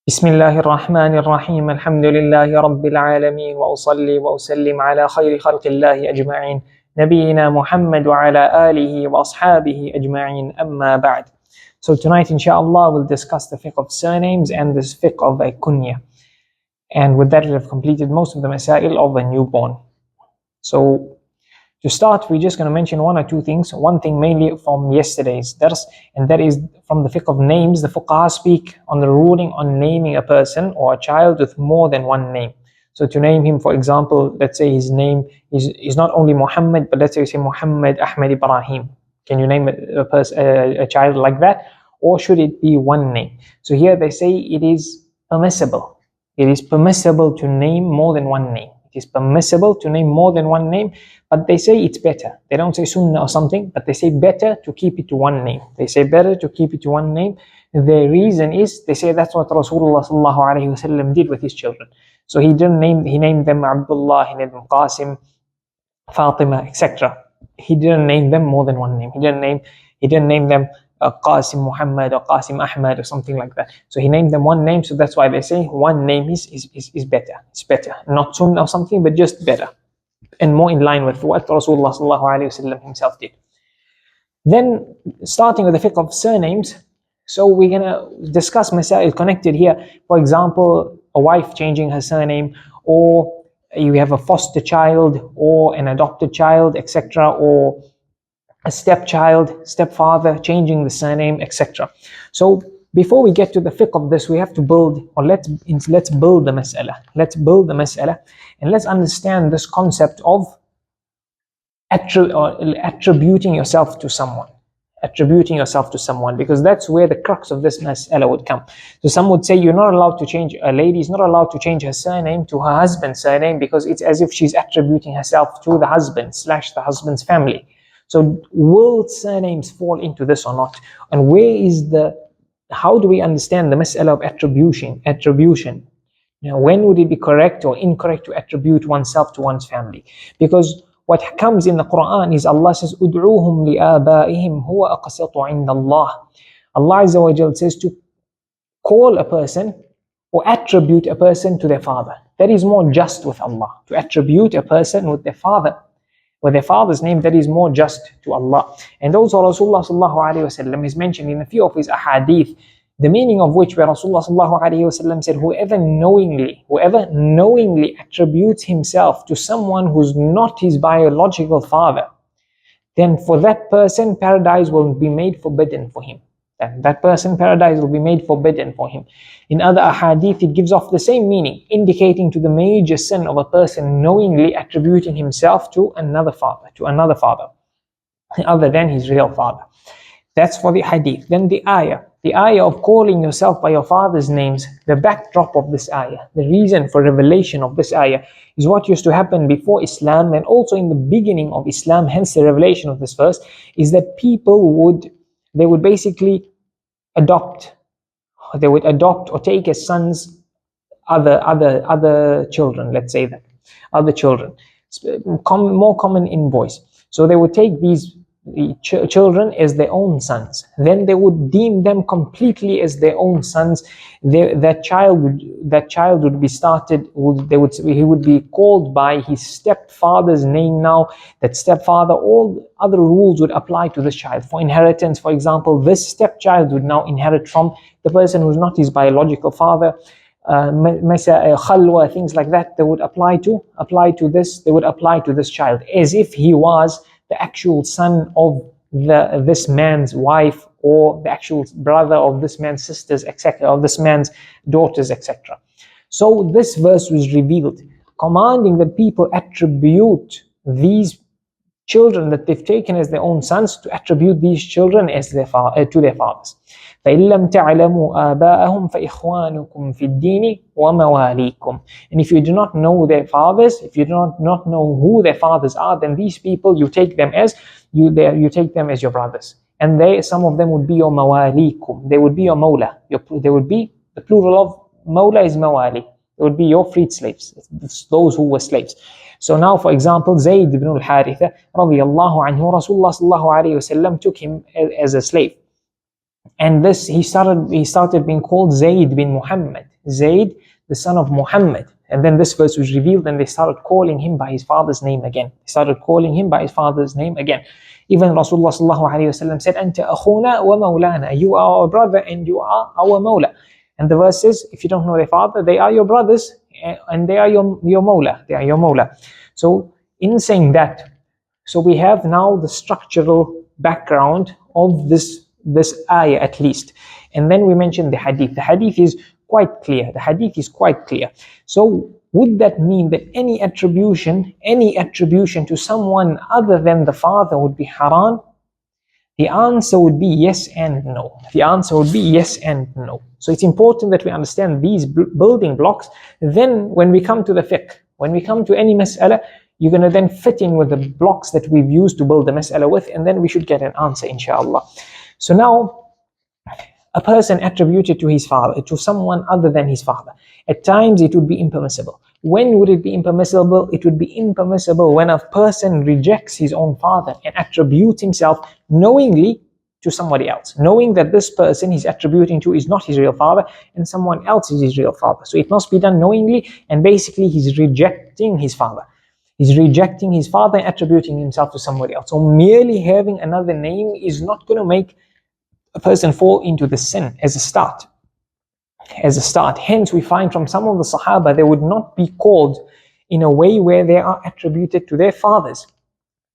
بسم الله الرحمن الرحيم الحمد لله رب العالمين وأصلي وأسلم على خير خلق الله أجمعين نبينا محمد وعلى آله وأصحابه أجمعين أما بعد. So tonight inshallah we'll discuss the fiqh of surnames and the fiqh of a kunya, and with that we have completed most of the masail of a newborn. So to start, we're just going to mention one or two things. One thing mainly from yesterday's dars, and that is from the fiqh of names. The fuqaha speak on the ruling on naming a person or a child with more than one name. So to name him, for example, let's say his name is not only Muhammad, but let's say you say Muhammad Ahmed Ibrahim. Can you name a child like that? Or should it be one name? So here they say it is permissible. It is permissible to name more than one name. It is permissible to name more than one name, but they say it's better. They don't say sunnah or something, but they say better to keep it to one name. They say better to keep it to one name. The reason is, they say that's what Rasoolullaah did with his children. So he named them Abdullah, he named them Qaasim, Fatima, etc. He didn't name them more than one name. He didn't name them Qaasim Muhammad or Qaasim Ahmad or something like that. So he named them one name, so that's why they say one name is better. It's better. Not sunnah or something, but just better. And more in line with what Rasulullah himself did. Then, starting with the fiqh of surnames, so we're going to discuss masail connected here. For example, a wife changing her surname, or you have a foster child, or an adopted child, etc., or a stepchild, stepfather changing the surname, etc. So before we get to the fiqh of this, we have to build, or let's build the mas'ala. Let's build the mas'ala, and let's understand this concept of attributing yourself to someone. Attributing yourself to someone, because that's where the crux of this mas'ala would come. So some would say you're not allowed to change, a lady is not allowed to change her surname to her husband's surname, because it's as if she's attributing herself to the husband / the husband's family. So will surnames fall into this or not? And how do we understand the mas'ala of attribution? When would it be correct or incorrect to attribute oneself to one's family? Because what comes in the Quran is Allah says, "Ud'uuhum li'ābā'ihim huwa aqsiṭu 'inda Allah." Allah Azza wa Jal says to call a person or attribute a person to their father. That is more just with Allah. To attribute a person with their father, with their father's name, that is more just to Allah. And also Rasulullah sallallahu alaihi wasallam is mentioned in a few of his ahadith, the meaning of which, where Rasulullah sallallahu alaihi wasallam said, whoever knowingly attributes himself to someone who's not his biological father, then for that person paradise will be made forbidden for him. That person, paradise will be made forbidden for him. In other ahadith, it gives off the same meaning, indicating to the major sin of a person knowingly attributing himself to another father, other than his real father. That's for the hadith. Then the ayah of calling yourself by your father's names, the backdrop of this ayah, the reason for revelation of this ayah is what used to happen before Islam and also in the beginning of Islam, hence the revelation of this verse, is that people would basically adopt or take as sons other children, let's say that, other children, more common in boys. So they would take these children as their own sons. Then they would deem them completely as their own sons. That child would be started. He would be called by his stepfather's name now. That stepfather, all other rules would apply to this child. For inheritance, for example, this stepchild would now inherit from the person who's not his biological father. Khalwa, things like that, they would apply to this child as if he was the actual son of this man's wife, or the actual brother of this man's sisters, etc., of this man's daughters, etc. So this verse was revealed, commanding that people attribute these children that they've taken as their own sons, to attribute these children as to their fathers. فَإِن لَمْ تَعْلَمُوا آبَاءَهُمْ فَإِخْوَانُكُمْ فِي الدِّينِ وَمَوَالِيكُمْ. And if you do not know their fathers, if you do not know who their fathers are, then these people you take them as your brothers. And some of them would be your mawalikum. They would be your mawla. They would be, the plural of mawla is mawali. They would be your freed slaves. It's those who were slaves. So now, for example, Zayd ibn al-Haritha radiyallahu anhu, Rasulullah sallallahu alayhi wa sallam took him as a slave. And this, he started being called Zayd bin Muhammad. Zayd, the son of Muhammad. And then this verse was revealed, and they started calling him by his father's name again. They started calling him by his father's name again. Even Rasulullah sallallahu alayhi wa sallam said, Anta akhuna wa maulana. You are our brother and you are our mawla. And the verse says, if you don't know their father, they are your brothers and they are your mawla. They are your mawla. So in saying that, so we have now the structural background of this ayah at least. And then we mentioned the hadith. The hadith is quite clear. The hadith is quite clear. So would that mean that any attribution to someone other than the father would be haram? The answer would be yes and no. The answer would be yes and no. So it's important that we understand these building blocks. Then when we come to the fiqh, when we come to any mas'ala, you're going to then fit in with the blocks that we've used to build the mas'ala with, and then we should get an answer, inshallah. So now, a person attributed to his father, to someone other than his father, at times it would be impermissible. When would it be impermissible? It would be impermissible when a person rejects his own father and attributes himself knowingly to somebody else, knowing that this person he's attributing to is not his real father and someone else is his real father. So it must be done knowingly, and basically he's rejecting his father. He's rejecting his father and attributing himself to somebody else. So merely having another name is not going to make a person fall into the sin as a start. Hence we find from some of the Sahaba, they would not be called in a way where they are attributed to their fathers.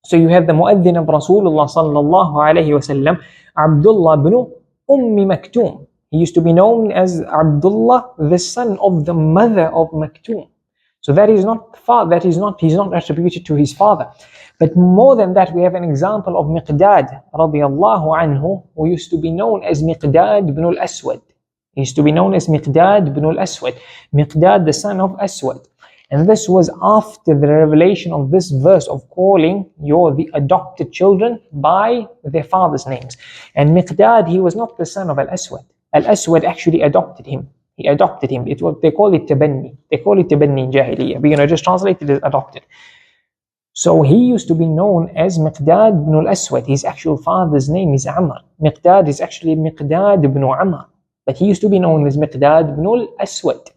So you have the mu'adhin of Rasoolullaah sallallahu alayhi wasallam, Abdullah ibn Maktoum. He used to be known as Abdullah, the son of the mother of Maktoum. So that is not he's not attributed to his father. But more than that, we have an example of Miqdad radiyallahu anhu, who used to be known as Miqdad ibn al-Aswad. He used to be known as Miqdad ibn al-Aswad. Miqdad, the son of Aswad. And this was after the revelation of this verse of calling the adopted children by their father's names. And Miqdad, he was not the son of Al-Aswad. Al-Aswad actually adopted him. He adopted him. They call it tabanni. They call it tabanni in Jahiliyyah. We're going to just translate it as adopted. So he used to be known as Miqdad ibn al-Aswad. His actual father's name is Amr. Miqdad is actually Miqdad ibn Amr. But he used to be known as Miqdad ibn al-Aswad.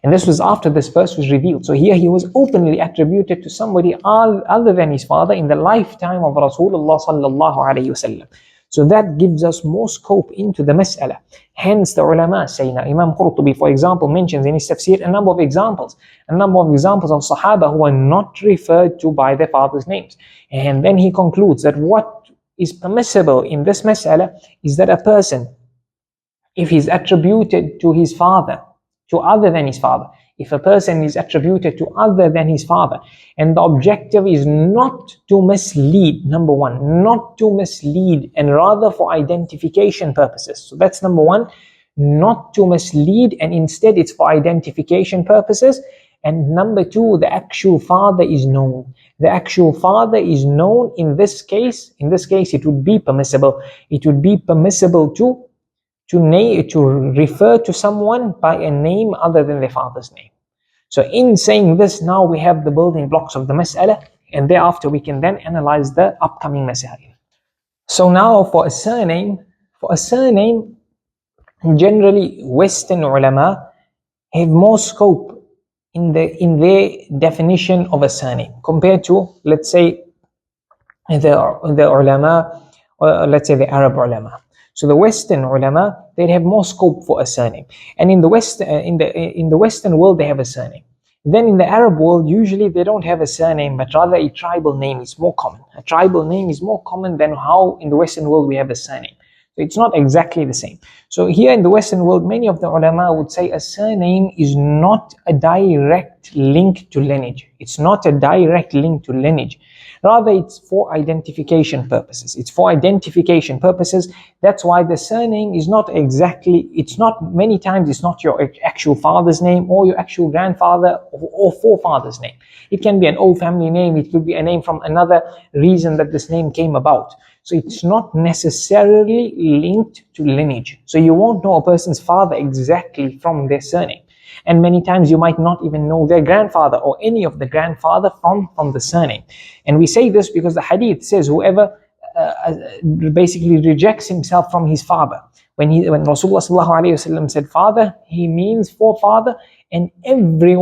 And this was after this verse was revealed. So here he was openly attributed to somebody other than his father in the lifetime of Rasulullah sallallahu alayhi wasallam. So that gives us more scope into the mas'ala. Hence the ulama say, now Imam Qurtubi, for example, mentions in his tafsir a number of examples of Sahaba who are not referred to by their father's names. And then he concludes that what is permissible in this mas'ala is that a person, if he's attributed to his father, to other than his father, if a person is attributed to other than his father, and the objective is not to mislead, number one, not to mislead, and rather for identification purposes. So that's number one, not to mislead, and instead it's for identification purposes. And number two, the actual father is known. The actual father is known in this case. In this case, it would be permissible. It would be permissible to refer to someone by a name other than their father's name. So in saying this, now we have the building blocks of the mas'ala, and thereafter we can then analyze the upcoming masail. So now for a surname, generally Western ulama have more scope in their definition of a surname compared to, let's say, the ulama, or let's say the Arab ulama. So the Western ulama, they'd have more scope for a surname. And in the Western world, they have a surname. Then in the Arab world, usually they don't have a surname, but rather a tribal name is more common. A tribal name is more common than how in the Western world we have a surname. So it's not exactly the same. So here in the Western world, many of the ulama would say a surname is not a direct link to lineage. It's not a direct link to lineage. Rather, it's for identification purposes. That's why the surname is not many times it's not your actual father's name or your actual grandfather or forefather's name. It can be an old family name. It could be a name from another reason that this name came about. So it's not necessarily linked to lineage. So you won't know a person's father exactly from their surname. And many times you might not even know their grandfather or any of the grandfather from the surname. And we say this because the hadith says whoever basically rejects himself from his father When Rasulullah sallallahu alaihi wasallam said father, he means forefather and every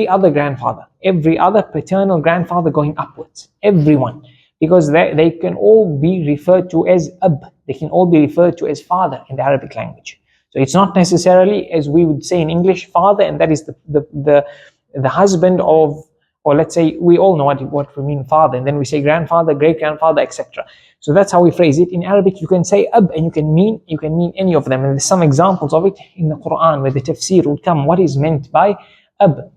other grandfather, every other paternal grandfather going upwards, everyone. Because they can all be referred to as ab, they can all be referred to as father in the Arabic language. So it's not necessarily, as we would say in English, father, and that is the husband of, or let's say, we all know what we mean father, and then we say grandfather, great grandfather, etc. So that's how we phrase it. In Arabic, you can say ab, and you can mean any of them. And there's some examples of it in the Quran where the tafsir would come. What is meant by ab?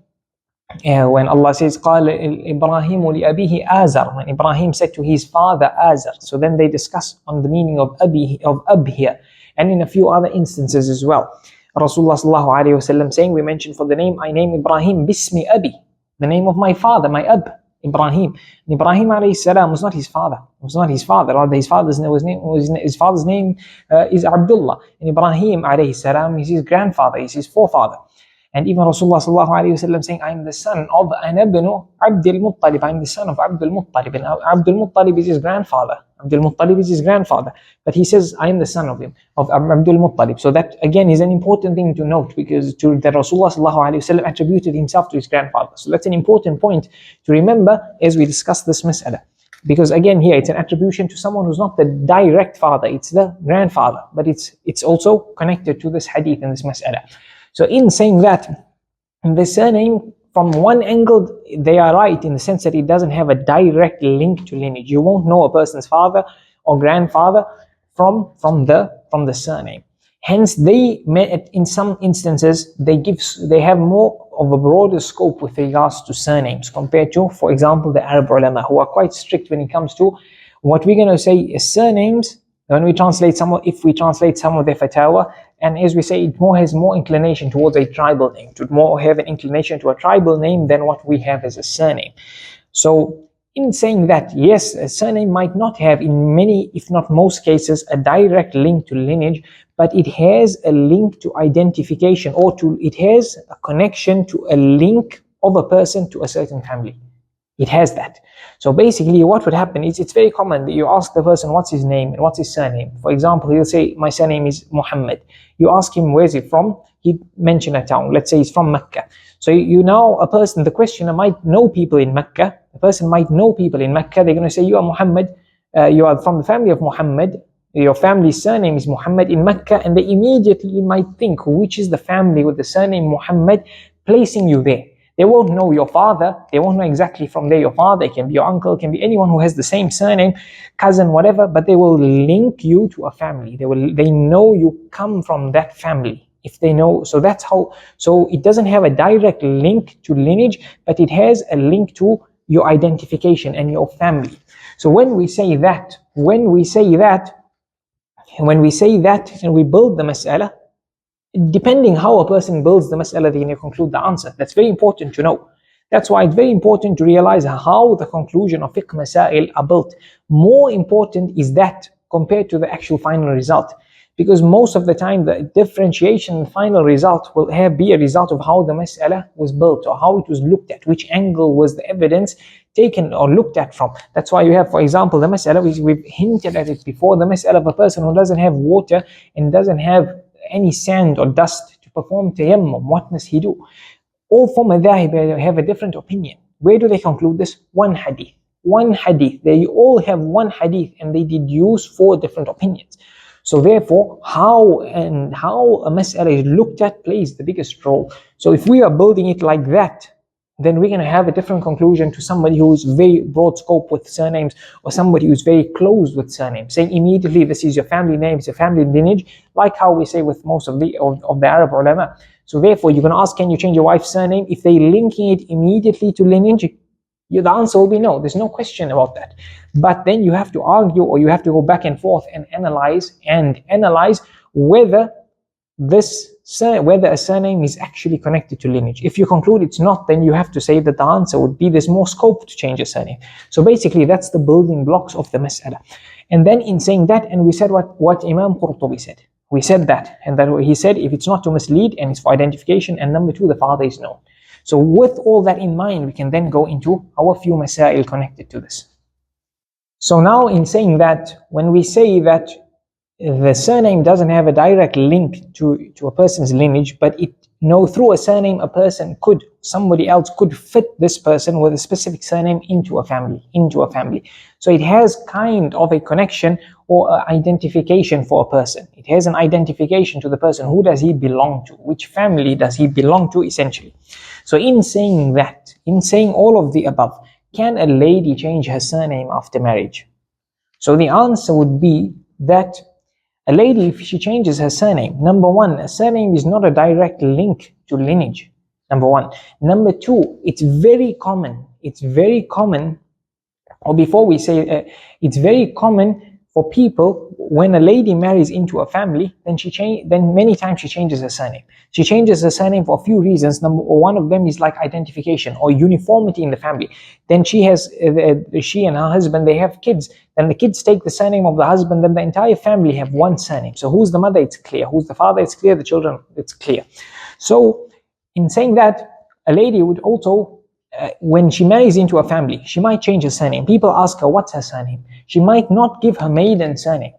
When Allah says, قال إبراهيم لأبيه آزر, when Ibrahim said to his father Azar. So then they discuss on the meaning of ab here, and in a few other instances as well. Rasulullah sallallahu alaihi wasallam saying, we mentioned for the name, I name Ibrahim bismi abi, the name of my father, my ab, Ibrahim. And Ibrahim alayhi salam was not his father. It was not his father. Rather, his father's name is Abdullah. And Ibrahim alayhi salam is his grandfather, is his forefather. And even Rasulullah sallallahu alayhi wasallam saying, I am the son of Anabnu Abdul Muttalib. I am the son of Abdul Muttalib. And Abdul Muttalib is his grandfather. Abdul Muttalib is his grandfather. But he says, I am the son of him, of Abdul Muttalib. So that again is an important thing to note, because that Rasulullah sallallahu alayhi wasallam attributed himself to his grandfather. So that's an important point to remember as we discuss this mas'ala. Because again here it's an attribution to someone who's not the direct father, it's the grandfather. But it's also connected to this hadith and this mas'ala. So in saying that, the surname, from one angle, they are right in the sense that it doesn't have a direct link to lineage. You won't know a person's father or grandfather from the surname. Hence, in some instances, they have more of a broader scope with regards to surnames compared to, for example, the Arab ulama, who are quite strict when it comes to what we're going to say is surnames. When we translate if we translate some of their fatwa, and as we say, it has more inclination towards a tribal name, to more have an inclination to a tribal name than what we have as a surname. So in saying that, yes, a surname might not have in many, if not most cases, a direct link to lineage, but it has a link to identification, or it has a connection to a link of a person to a certain family. It has that. So basically what would happen is, it's very common that you ask the person what's his name and what's his surname. For example, he'll say, my surname is Muhammad. You ask him where's he from, he'd mention a town. Let's say he's from Mecca. So the questioner might know people in Mecca. The person might know people in Mecca. They're going to say, you are Muhammad, you are from the family of Muhammad, your family's surname is Muhammad in Mecca, and they immediately might think, which is the family with the surname Muhammad, placing you there. They won't know your father. They won't know exactly from there your father. It can be your uncle. It can be anyone who has the same surname, cousin, whatever. But they will link you to a family. They know you come from that family. If they know, so that's how. So it doesn't have a direct link to lineage, but it has a link to your identification and your family. So when we say that, and we build the mas'ala, depending how a person builds the mas'ala, they can conclude the answer. That's very important to know. That's why it's very important to realize how the conclusion of fiqh masail are built. More important is that compared to the actual final result. Because most of the time the differentiation in the final result will be a result of how the mas'ala was built, or how it was looked at, which angle was the evidence taken or looked at from. That's why you have, for example, the mas'ala, we've hinted at it before, the mas'ala of a person who doesn't have water and doesn't have any sand or dust to perform tayammum. What must he do? All four madhahib have a different opinion. Where do they conclude this? One hadith. They all have one hadith, and they deduce 4 different opinions. So therefore, how a mas'ala is looked at plays the biggest role. So if we are building it like that, then we're going to have a different conclusion to somebody who is very broad scope with surnames, or somebody who's very closed with surnames, saying immediately this is your family name, it's your family lineage, like how we say with most of the Arab ulama. So therefore, you're going to ask, can you change your wife's surname? If they're linking it immediately to lineage, the answer will be no. There's no question about that. But then you have to argue, or you have to go back and forth and analyze whether a surname is actually connected to lineage. If you conclude it's not, then you have to say that the answer would be there's more scope to change a surname. So basically that's the building blocks of the mas'ala. And then in saying that, and we said what Imam Qurtubi said. We said that, and that he said if it's not to mislead and it's for identification, and number 2, the father is known. So with all that in mind, we can then go into our few masail connected to this. So now in saying that, when we say that the surname doesn't have a direct link to a person's lineage, but through a surname, somebody else could fit this person with a specific surname into a family. So it has kind of a connection or identification for a person. It has an identification to the person. Who does he belong to? Which family does he belong to, essentially? So in saying all of the above, can a lady change her surname after marriage? So the answer would be that a lady, if she changes her surname, number one, a surname is not a direct link to lineage, number one. Number two, it's very common, or before we say, it's very common for people, when a lady marries into a family, then many times she changes her surname. She changes her surname for a few reasons. One of them is like identification or uniformity in the family. Then she and her husband, they have kids. Then the kids take the surname of the husband. Then the entire family have one surname. So who's the mother? It's clear. Who's the father? It's clear. The children, it's clear. So in saying that, a lady would also, when she marries into a family, she might change her surname. People ask her, what's her surname? She might not give her maiden surname.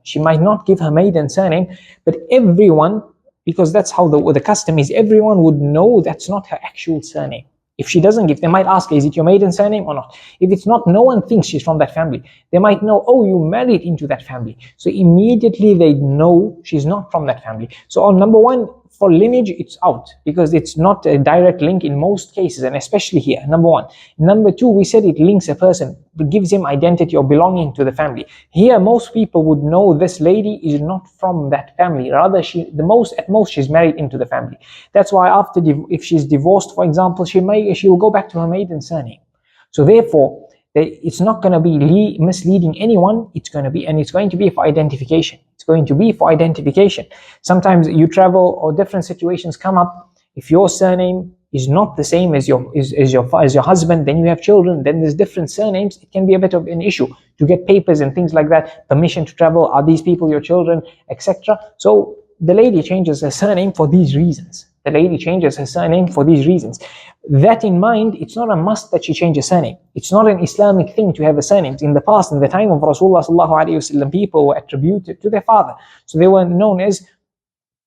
But everyone, because that's how the custom is, everyone would know that's not her actual surname. If she doesn't give, they might ask her, is it your maiden surname or not? If it's not, no one thinks she's from that family. They might know, oh, you married into that family. So immediately they know she's not from that family. So on number one, for lineage, it's out, because it's not a direct link in most cases, and especially here, number one. Number two, we said it links a person, it gives him identity or belonging to the family. Here, most people would know this lady is not from that family. Rather, at most, she's married into the family. That's why if she's divorced, for example, she'll go back to her maiden surname. So therefore, it's not going to be misleading anyone. It's going to be for identification. Sometimes you travel or different situations come up. If your surname is not the same as your husband, then you have children, then there's different surnames. It can be a bit of an issue to get papers and things like that, permission to travel, are these people your children, etc. So the lady changes her surname for these reasons. That in mind, it's not a must that she change her surname. It's not an Islamic thing to have a surname. In the past, in the time of Rasoolullaah, people were attributed to their father. So they were known as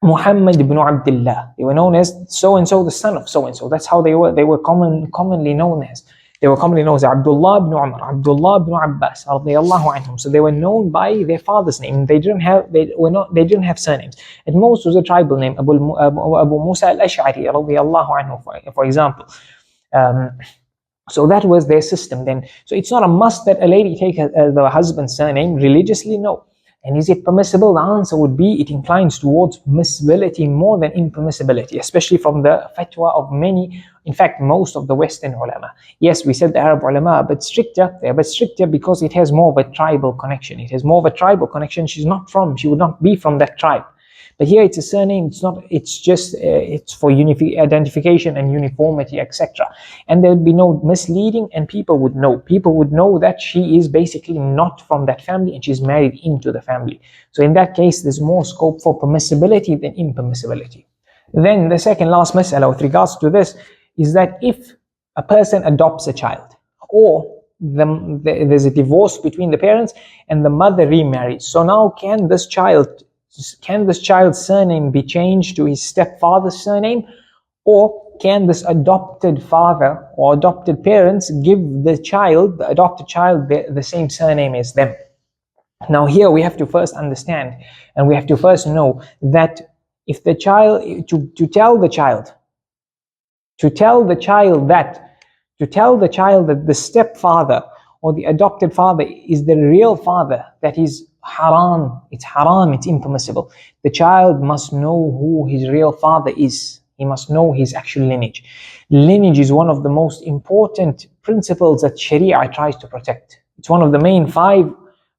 Muhammad ibn Abdullah. They were known as so-and-so, the son of so-and-so. That's how they were. They were commonly known as. Abdullah ibn Umar, Abdullah ibn Abbas, radiyallahu anhum. So they were known by their father's name. They didn't have surnames. At most was a tribal name, Abu Musa al-Ash'ari, radiyallahu anhu, for example. So that was their system then. So it's not a must that a lady take the husband's surname religiously, no. And is it permissible? The answer would be it inclines towards permissibility more than impermissibility, especially from the fatwa of many, in fact most of the Western ulama. Yes, we said the Arab ulama are a bit stricter. They're a bit stricter because it has more of a tribal connection. She would not be from that tribe. But here it's a surname, it's for identification and uniformity, etc. And there would be no misleading, and people would know that she is basically not from that family and she's married into the family. So in that case, there's more scope for permissibility than impermissibility. Then the second last mas'ala with regards to this is that if a person adopts a child, or there's a divorce between the parents and the mother remarries, so now can this child's surname be changed to his stepfather's surname, or can this adopted father or adopted parents give the adopted child, the same surname as them? Now here we have to first understand, and we have to first know that if the child, to tell the child that the stepfather or the adopted father is the real father, that is haram. It's impermissible. The child must know who his real father is. He must know his actual lineage. Lineage is one of the most important principles that Sharia tries to protect. It's one of the main 5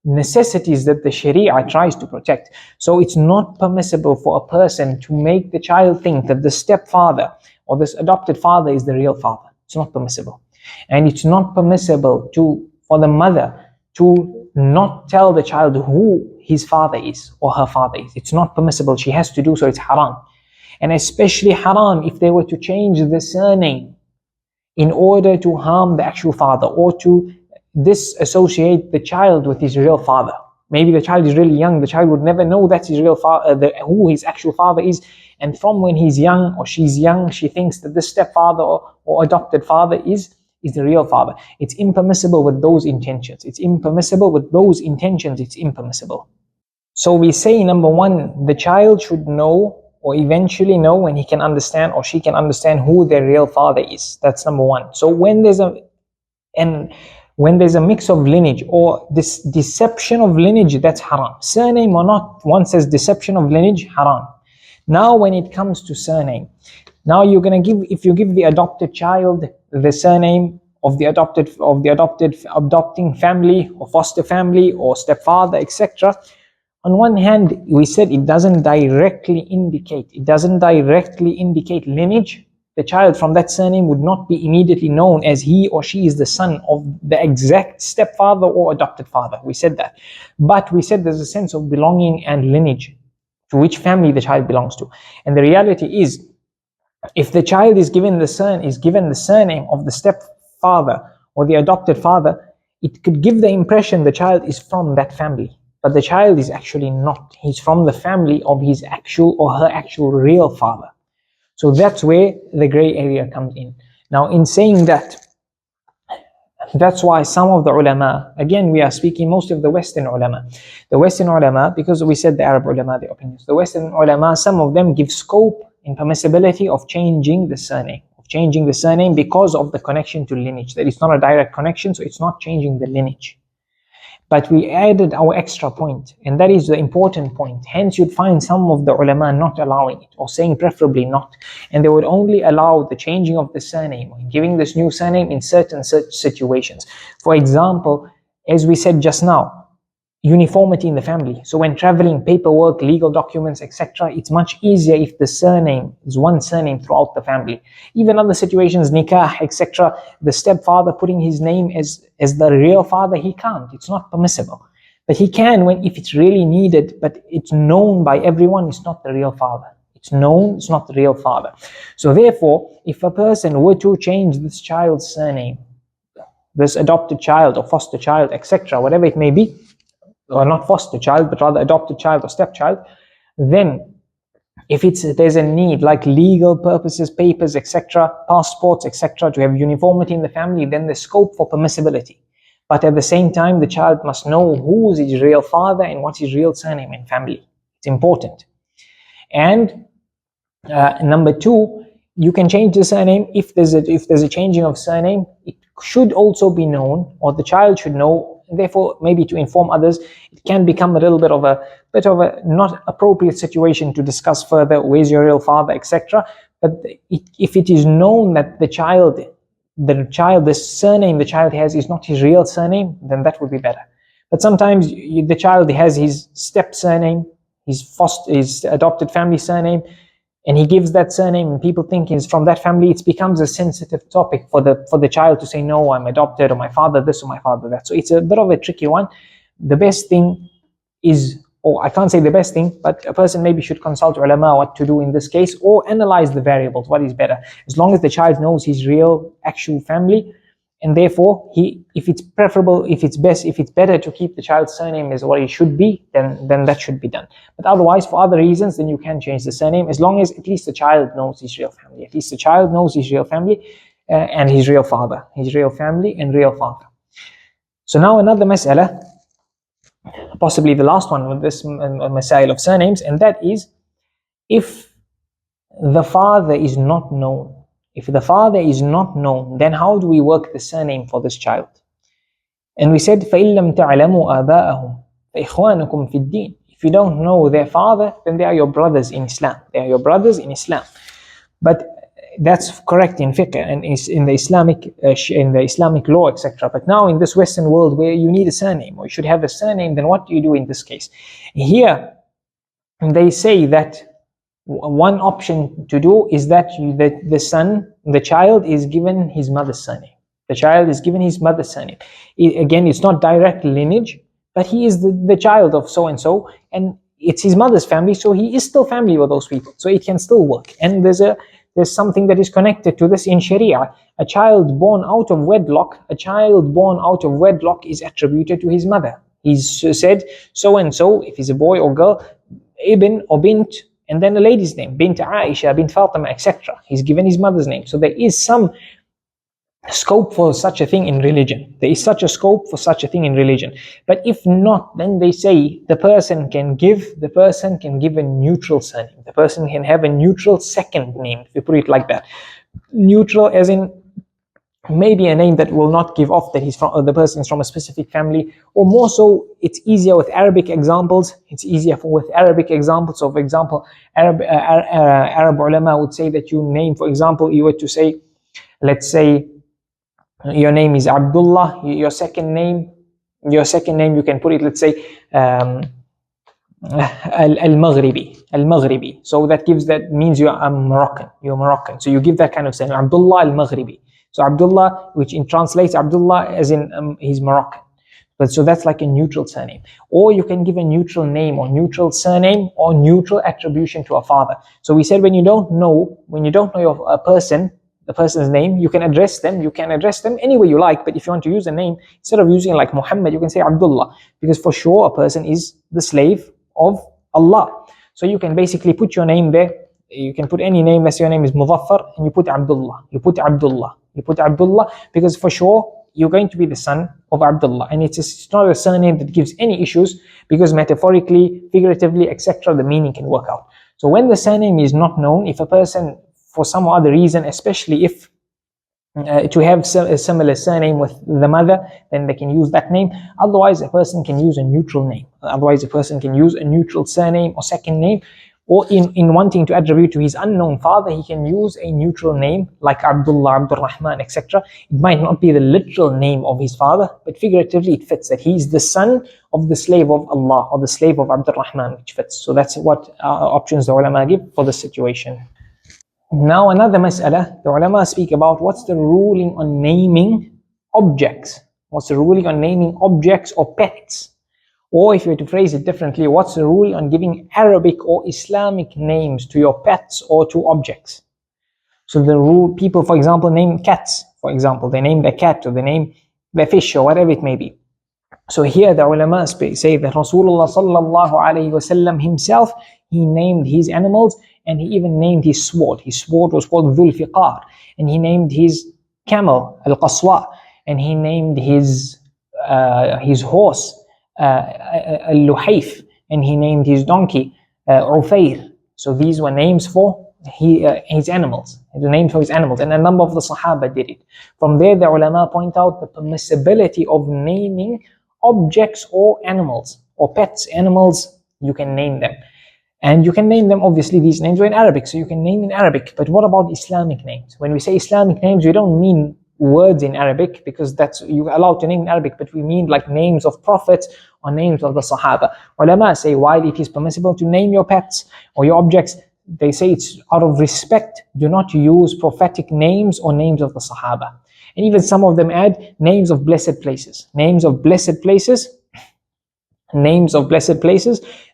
necessities that the Sharia tries to protect. So it's not permissible for a person to make the child think that the stepfather or this adopted father is the real father. It's not permissible. And it's not permissible for the mother to not tell the child who his father is or her father is. It's not permissible. She has to do so. It's haram. And especially haram if they were to change the surname in order to harm the actual father or to disassociate the child with his real father. Maybe the child is really young, the child would never know that's his real father, who his actual father is. And from when he's young or she's young, she thinks that the stepfather or adopted father is the real father. It's impermissible with those intentions. It's impermissible with those intentions. It's impermissible. So we say, number one, the child should know or eventually know when he can understand or she can understand who their real father is. That's number one. So when there's a mix of lineage or this deception of lineage, that's haram. Surname or not, one says deception of lineage, haram. Now when it comes to surname, now you're going to give, if you give the adopted child the surname of the adopting family or foster family or stepfather, etc. On one hand, we said it doesn't directly indicate lineage. The child from that surname would not be immediately known as he or she is the son of the exact stepfather or adopted father. We said that. But we said there's a sense of belonging and lineage to which family the child belongs to. And the reality is, if the child is given the surname of the stepfather or the adopted father, it could give the impression the child is from that family. But the child is actually not. He's from the family of his actual or her actual real father. So that's where the gray area comes in. Now, in saying that, that's why some of the ulama, again, we are speaking most of the Western ulama. The Western ulama, because we said the Arab ulama, the opinions. The Western ulama, some of them give scope in permissibility of changing the surname, because of the connection to lineage. That it's not a direct connection, so it's not changing the lineage. But we added our extra point, and that is the important point. Hence, you'd find some of the ulama not allowing it, or saying preferably not. And they would only allow the changing of the surname, or giving this new surname in certain such situations. For example, as we said just now, uniformity in the family. So when traveling, paperwork, legal documents, etc., it's much easier if the surname is one surname throughout the family. Even other situations, nikah, etc., the stepfather putting his name as the real father, he can't. It's not permissible. But he can if it's really needed, but it's known by everyone, it's not the real father. It's known, it's not the real father. So therefore, if a person were to change this child's surname, this adopted child or foster child, etc., whatever it may be, or not foster child, but rather adopted child or stepchild, then if there's a need, like legal purposes, papers, etc., passports, etc., to have uniformity in the family, then there's scope for permissibility. But at the same time, the child must know who is his real father and what's his real surname in family. It's important. And number two, you can change the surname. If there's a changing of surname, it should also be known, or the child should know. Therefore, maybe to inform others, it can become a little bit of a not appropriate situation to discuss further. Where's your real father, etc. But if it is known that the surname the child has is not his real surname, then that would be better. But sometimes the child has his step surname, his adopted family surname, and he gives that surname, and people think he's from that family. It becomes a sensitive topic for the child to say, no, I'm adopted, or my father this or my father that. So it's a bit of a tricky one. The best thing is, or I can't say the best thing, but a person maybe should consult ulama what to do in this case, or analyze the variables, what is better. As long as the child knows his real actual family, and therefore if it's better to keep the child's surname as what it should be, then that should be done. But otherwise, for other reasons, then you can change the surname, as long as at least the child knows his real family. At least the child knows his real family and his real father, his real family and real father. So now another mas'ala, possibly the last one with this masail of surnames, and that is, if the father is not known. If the father is not known, then how do we work the surname for this child? And we said, فَإِن لَمْ تَعْلَمُوا آبَاءَهُمْ فَإِخْوَانُكُمْ فِي الدِّينِ. If you don't know their father, then they are your brothers in Islam. They are your brothers in Islam. But that's correct in fiqh and in the Islamic law, etc. But now in this Western world where you need a surname, or you should have a surname, then what do you do in this case? Here, they say that one option to do is that the child is given his mother's surname. The child is given his mother's surname. Again, it's not direct lineage, but he is the child of so and so, and it's his mother's family, so he is still family with those people. So it can still work. And there's something that is connected to this in Sharia. A child born out of wedlock is attributed to his mother. He's said so and so, if he's a boy or girl, ibn or bint, and then a lady's name, bint Aisha, bint Fatima, etc. He's given his mother's name. So there is some scope for such a thing in religion. There is such a scope for such a thing in religion. But if not, then they say the person can give a neutral surname. The person can have a neutral second name, if you put it like that. Neutral as in maybe a name that will not give off that he's from, or the person is from a specific family, or more so, it's easier with Arabic examples. It's easier with Arabic examples. So, for example, Arab ulama would say that you name, for example, you were to say, let's say, your name is Abdullah. Your second name, you can put it, let's say, Al-Maghribi. So that means you are Moroccan. You're Moroccan. So you give that kind of saying, Abdullah Al-Maghribi. So Abdullah, which translates Abdullah as in he's Moroccan. But so that's like a neutral surname. Or you can give a neutral name or neutral surname or neutral attribution to a father. So we said when you don't know a person, the person's name, you can address them any way you like. But if you want to use a name, instead of using like Muhammad, you can say Abdullah, because for sure a person is the slave of Allah. So you can basically put your name there. You can put any name. Let's say your name is Muthaffar, and you put Abdullah, because for sure you're going to be the son of Abdullah. And it's not a surname that gives any issues, because metaphorically, figuratively, etc., the meaning can work out. So when the surname is not known, if a person, for some other reason, especially if to have a similar surname with the mother, then they can use that name. Otherwise, a person can use a neutral name. Otherwise, a person can use a neutral surname or second name. Or in wanting to attribute to his unknown father, he can use a neutral name like Abdullah, Abdurrahman, etc. It might not be the literal name of his father, but figuratively it fits that he's the son of the slave of Allah or the slave of Abdurrahman, which fits. So that's what options the ulama give for the situation. Now another mas'ala, the ulama speak about what's the ruling on naming objects. What's the ruling on naming objects or pets? Or if you were to phrase it differently, what's the rule on giving Arabic or Islamic names to your pets or to objects? So the rule, people, for example, name cats. For example, they name their cat or they name their fish or whatever it may be. So here the ulama say that Rasoolullaah sallallahu alayhi wasallam himself, he named his animals and he even named his sword. His sword was called Dhul Fiqar, and he named his camel al-Qaswa, and he named his horse al-Luhayf, and he named his donkey Ufayr. So these were names for his animals, the names for his animals, and a number of the Sahaba did it. From there, the ulama point out the permissibility of naming objects or animals or pets. Animals, you can name them, and you can name them, obviously these names were in Arabic, so you can name in Arabic. But what about Islamic names? When we say Islamic names, we don't mean words in Arabic, because that's you're allowed to name in Arabic, but we mean like names of prophets or names of the Sahaba. Ulama say while it is permissible to name your pets or your objects, they say it's out of respect. Do not use prophetic names or names of the Sahaba. And even some of them add names of blessed places. Names of blessed places,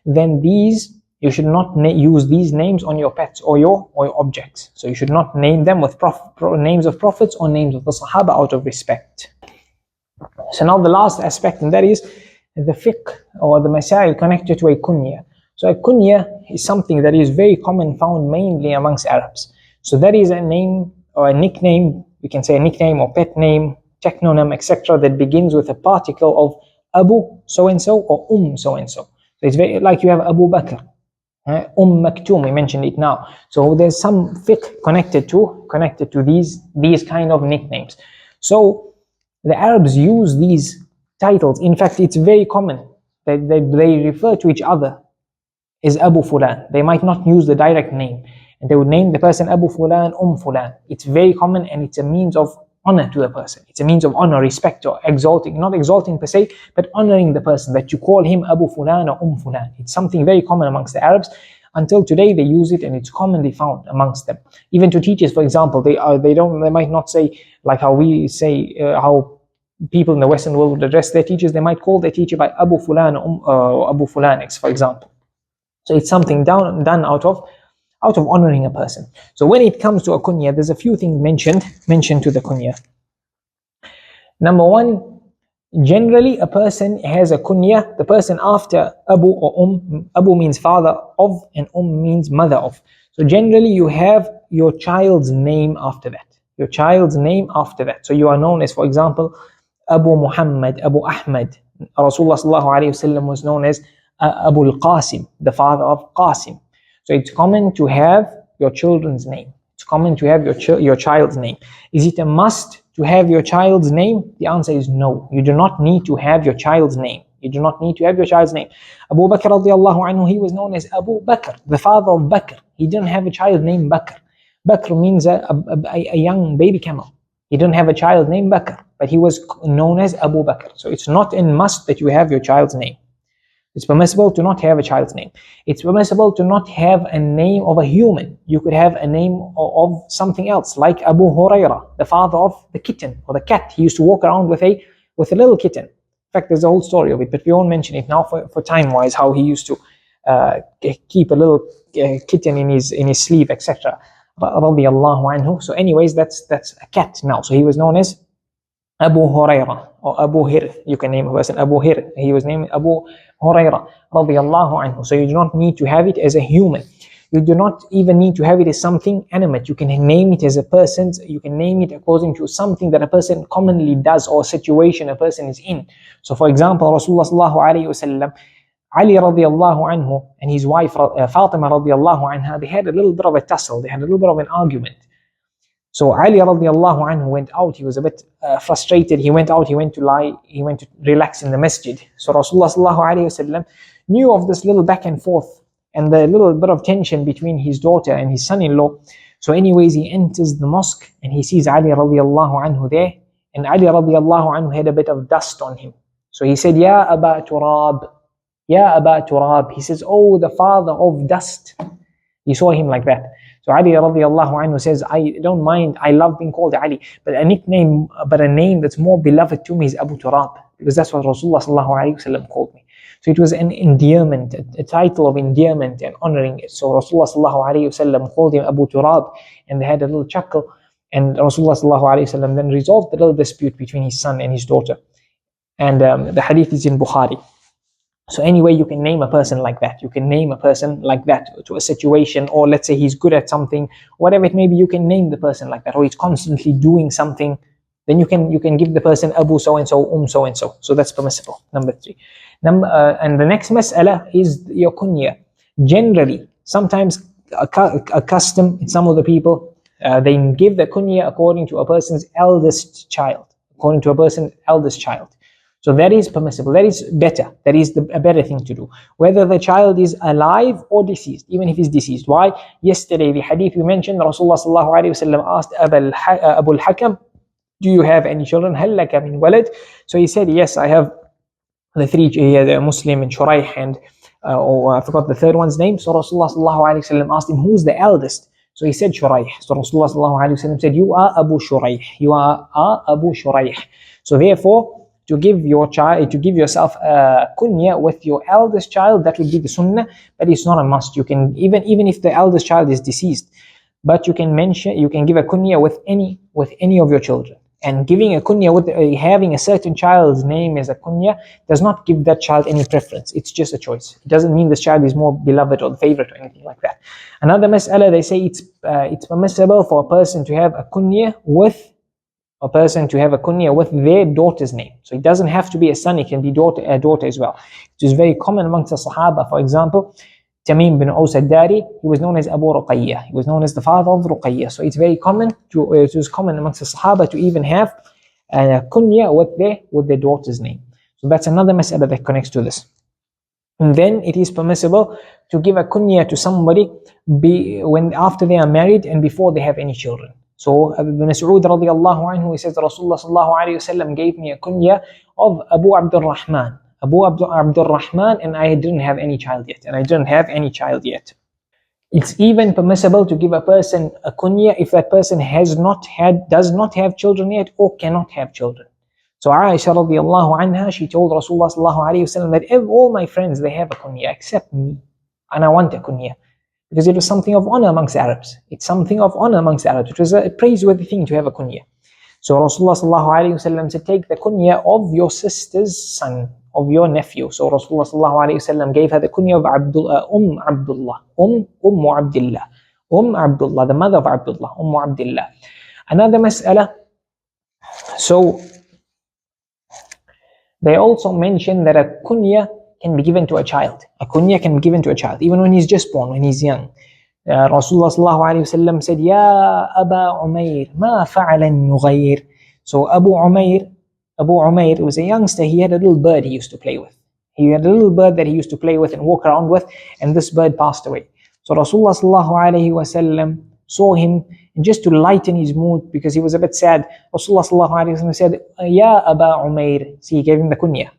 then these, you should not use these names on your pets or your objects. So you should not name them with names of prophets or names of the Sahaba out of respect. So now the last aspect, and that is the fiqh or the masail connected to a kunya. So a kunya is something that is very common, found mainly amongst Arabs. So that is a name or a nickname, we can say a nickname or pet name, technonym, etc., that begins with a particle of Abu so-and-so or so-and-so. So it's very like you have Abu Bakr, Maktoum, we mentioned it now. So there's some fiqh connected to these kind of nicknames. So the Arabs use these titles. In fact, it's very common that they refer to each other as Abu Fulan. They might not use the direct name, and they would name the person Abu Fulan, Fulan. It's very common, and it's a means of honor to the person. It's a means of honor, respect, or exalting, not exalting per se, but honoring the person, that you call him Abu Fulan or Fulan. It's something very common amongst the Arabs. Until today, they use it, and it's commonly found amongst them. Even to teachers, for example, they might not say like how we say how people in the Western world would address their teachers. They might call their teacher by Abu Fulan or Abu Fulanix, for example. So it's something done out of honoring a person. So when it comes to a kunya, there's a few things mentioned to the kunya. Number one, Generally, a person has a kunya, the person after Abu or Abu means father of, and means mother of. So generally, you have your child's name after that. Your child's name after that. So you are known as, for example, Abu Muhammad, Abu Ahmad. Rasulullah sallallahu alayhi wasallam was known as Abu al-Qaasim, the father of Qasim. So it's common to have your children's name. It's common to have your child's name. Is it a must to have your child's name? The answer is no. You do not need to have your child's name. You do not need to have your child's name. Abu Bakr radiallahu anhu, he was known as Abu Bakr, the father of Bakr. He didn't have a child named Bakr. Bakr means a young baby camel. He didn't have a child named Bakr, but he was known as Abu Bakr. So it's not a must that you have your child's name. It's permissible to not have a child's name. It's permissible to not have a name of a human. You could have a name of something else, like Abu Huraira, the father of the kitten or the cat. He used to walk around with a little kitten. In fact, there's a whole story of it, but we won't mention it now for time-wise, how he used to keep a little kitten in his sleeve, etc. Radiallahu anhu. So anyways, that's a cat now. So he was known as Abu Huraira or Abu Hir. You can name a person Abu Hir. He was named Abu Huraira radiyallahu anhu. So you do not need to have it as a human. You do not even need to have it as something animate. You can name it as a person's. You can name it according to something that a person commonly does or situation a person is in. So for example, Rasulullah sallallahu alayhi wasallam, Ali radiyallahu anhu and his wife Fatima radiyallahu anha, they had a little bit of a tussle. They had a little bit of an argument. So Ali radiallahu anhu went out. He was a bit frustrated. He went out. He went to relax in the masjid. So Rasulullah sallallahu alayhi wasallam knew of this little back and forth and the little bit of tension between his daughter and his son-in-law. So anyways, he enters the mosque and he sees Ali radiallahu anhu there. And Ali radiallahu anhu had a bit of dust on him. So he said, Ya Aba Turab, Ya Aba Turab. He says, oh, the father of dust. He saw him like that. So Ali radiallahu anhu says, I don't mind, I love being called Ali, but a name that's more beloved to me is Abu Turab, because that's what Rasulullah sallallahu alayhi wasallam called me. So it was an endearment, a title of endearment and honoring it. So Rasulullah sallallahu alayhi wasallam called him Abu Turab, and they had a little chuckle, and Rasulullah sallallahu alayhi wasallam then resolved the little dispute between his son and his daughter. And the hadith is in Bukhari. So anyway, you can name a person like that. You can name a person like that to a situation, or let's say he's good at something, whatever it may be, you can name the person like that, or he's constantly doing something. Then you can give the person Abu so and so, so and so. So that's permissible. Number 3. And the next mas'ala is your kunya. Generally, sometimes a custom in some of the people, they give the kunya according to a person's eldest child. According to a person's eldest child. So that is permissible. That is better. That is a better thing to do. Whether the child is alive or deceased, even if he's deceased. Why? Yesterday, the hadith we mentioned, Rasulullah sallallahu alayhi wasallam asked Abu al-Hakam, do you have any children? هل لك من ولد? So he said, yes, I have the 3, the Muslim and Shuraih and I forgot the third one's name. So Rasulullah sallallahu alayhi wasallam asked him, who's the eldest? So he said Shuraih. So Rasulullah sallallahu alayhi wasallam said, you are Abu Shuraih. You are Abu Shuraih. So therefore, to give yourself a kunya with your eldest child, that would be the sunnah, but it's not a must. You can even if the eldest child is deceased, but you can give a kunya with any of your children. And giving a kunya with having a certain child's name as a kunya does not give that child any preference. It's just a choice. It doesn't mean this child is more beloved or the favorite or anything like that. Another mas'ala, they say it's permissible for a person to have a kunya with their daughter's name. So it doesn't have to be a son, it can be a daughter as well. It is very common amongst the Sahaba. For example, Tamim bin Aus al-Dari, he was known as Abu Ruqayyah. He was known as the father of Ruqayyah. So it's very common it was common amongst the Sahaba to even have a kunya with their daughter's name. So that's another mas'ala that connects to this. And then it is permissible to give a kunya to somebody after they are married and before they have any children. So Ibn Mas'ud radiallahu anhu, he says, Rasulullah sallallahu alayhi wasallam gave me a kunya of Abu Abdul Rahman. Abu Abdul Rahman, and I didn't have any child yet. It's even permissible to give a person a kunya if that person does not have children yet or cannot have children. So Aisha radiallahu anha, she told Rasulullah sallallahu alayhi wasallam that all my friends, they have a kunya except me, and I want a kunya. Because it was something of honor amongst Arabs. It's something of honor amongst Arabs. It was a praiseworthy thing to have a kunya. So Rasulullah sallallahu alayhi wasallam said, take the kunya of your sister's son, of your nephew. So Rasulullah sallallahu alayhi wasallam gave her the kunya of Abdullah, Abdullah, Abdullah, Abdullah, the mother of Abdullah, Abdullah. Another mas'ala. So they also mention that a kunya can be given to a child. A kunya can be given to a child, even when he's just born, when he's young. Rasulullah sallallahu alayhi wasallam said, Ya Aba Umair, ma fa'ala nughayr. So Abu Umair was a youngster. He had a little bird he used to play with. He had a little bird that he used to play with and walk around with, and this bird passed away. So Rasulullah sallallahu alayhi wasallam saw him, and just to lighten his mood, because he was a bit sad, Rasulullah sallallahu alayhi wasallam said, Ya Aba Umair. See, he gave him the kunya,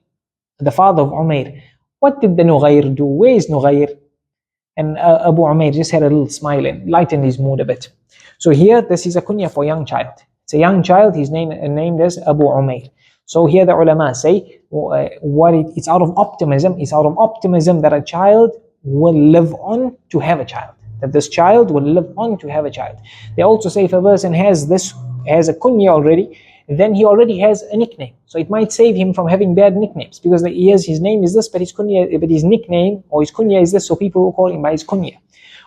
the father of Umair. What did the Nughayr do? Where is Nughayr? And Abu Umair just had a little smile and lightened his mood a bit. So here, this is a kunya for a young child. It's a young child, he's named as Abu Umair. So here the ulama say, it's out of optimism. It's out of optimism that a child will live on to have a child. That this child will live on to have a child. They also say if a person has a kunya already, then he already has a nickname. So it might save him from having bad nicknames, because his name is this, but his nickname or his kunya is this, so people will call him by his kunya.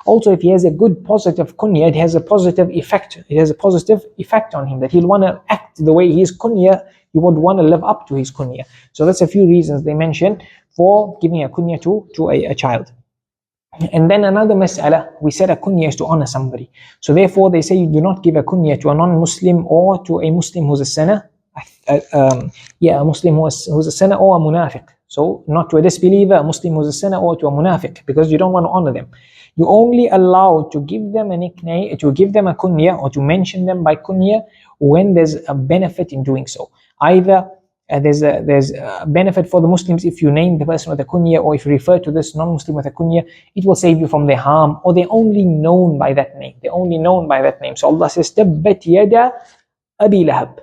Also, if he has a good positive kunya, it has a positive effect. It has a positive effect on him, that he'll want to act the way his kunya, he would want to live up to his kunya. So that's a few reasons they mention for giving a kunya to a child. And then another mas'ala, we said a kunya is to honor somebody. So therefore they say you do not give a kunya to a non-Muslim or to a Muslim who's a sinner. A Muslim who's a sinner or a munafiq. So not to a disbeliever, a Muslim who's a sinner, or to a munafiq, because you don't want to honor them. You only allow to give them a nickname, to give them a kunya, or to mention them by kunya when there's a benefit in doing so. Either there's a benefit for the Muslims if you name the person with a kunya, or if you refer to this non-Muslim with a kunya, it will save you from their harm, or they're only known by that name. They're only known by that name. So Allah says, Tabbat yada Abi Lahab.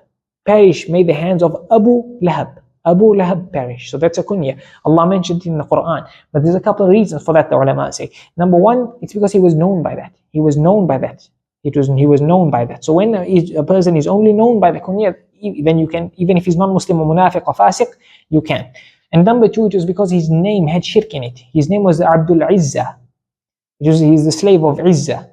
Perish may the hands of Abu Lahab. Abu Lahab perish. So that's a kunya. Allah mentioned it in the Quran. But there's a couple of reasons for that, the ulama say. Number one, it's because he was known by that. He was known by that. He was known by that. So when a person is only known by the kunya, then you can, even if he's non-Muslim or munafiq or fasiq, you can. And number two, it was because his name had shirk in it. His name was Abdul Izzah. He's the slave of Izzah.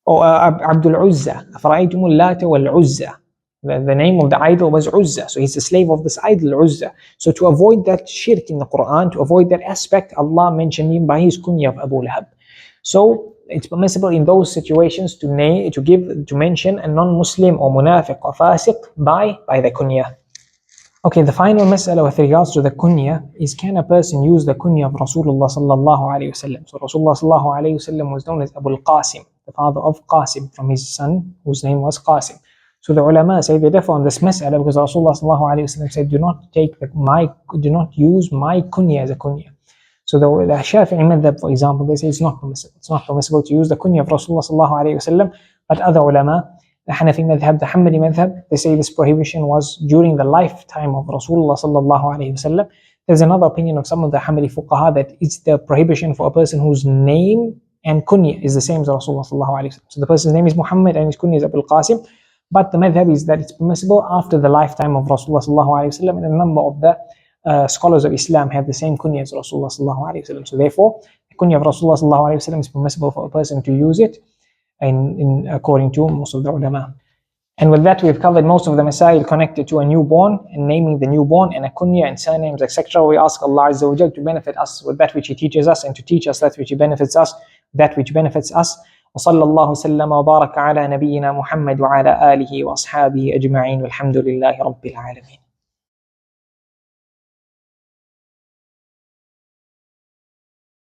Or Abdul Uzzah. أَفَرَأَيْتُمُ اللَّاتَ وَالْعُزَّةِ. The name of the idol was Uzzah. So he's the slave of this idol, Uzzah. So to avoid that shirk in the Quran, to avoid that aspect, Allah mentioned him by his kunya of Abu Lahab. So it's permissible in those situations to mention a non-Muslim or munafiq or fasiq by the kunya. Okay, the final mas'ala with regards to the kunya is, can a person use the kunya of Rasoolullaah sallallahu alayhi wasallam? So Rasulullah sallallahu alayhi wasallam was known as al-Qaasim, the father of Qaasim, from his son whose name was Qaasim. So the ulama say they differ on this mas'ala, because Rasulullah sallallahu alayhi wasallam said, do not use my kunya as a kunya. So the Shafi'i madhab, for example, they say it's not permissible. It's not permissible to use the kunya of Rasulullah sallallahu alayhi wasallam. But other ulama, the Hanafi madhab, the Hanbali madhab, they say this prohibition was during the lifetime of Rasulullah sallallahu alayhi wasallam. There's another opinion of some of the Hanbali fuqaha that it's the prohibition for a person whose name and kunya is the same as Rasulullah sallallahu alayhi wasallam. So the person's name is Muhammad and his kunya is al-Qaasim. But the madhab is that it's permissible after the lifetime of Rasulullah sallallahu alayhi wasallam, and a number of the scholars of Islam have the same kunya as Rasulullah sallallahu alayhi wasallam. So therefore, the kunya of Rasulullah sallallahu alayhi wasallam is permissible for a person to use it, according to most of the ulama. And with that, we've covered most of the masail connected to a newborn and naming the newborn, and a kunya and surnames, etc. We ask Allah Azza wa Jal to benefit us with that which He teaches us, and to teach us that which He benefits us, وصلى الله وسلم وبارك على نبينا محمد وعلى آله وأصحابه أجمعين والحمد لله رب العالمين.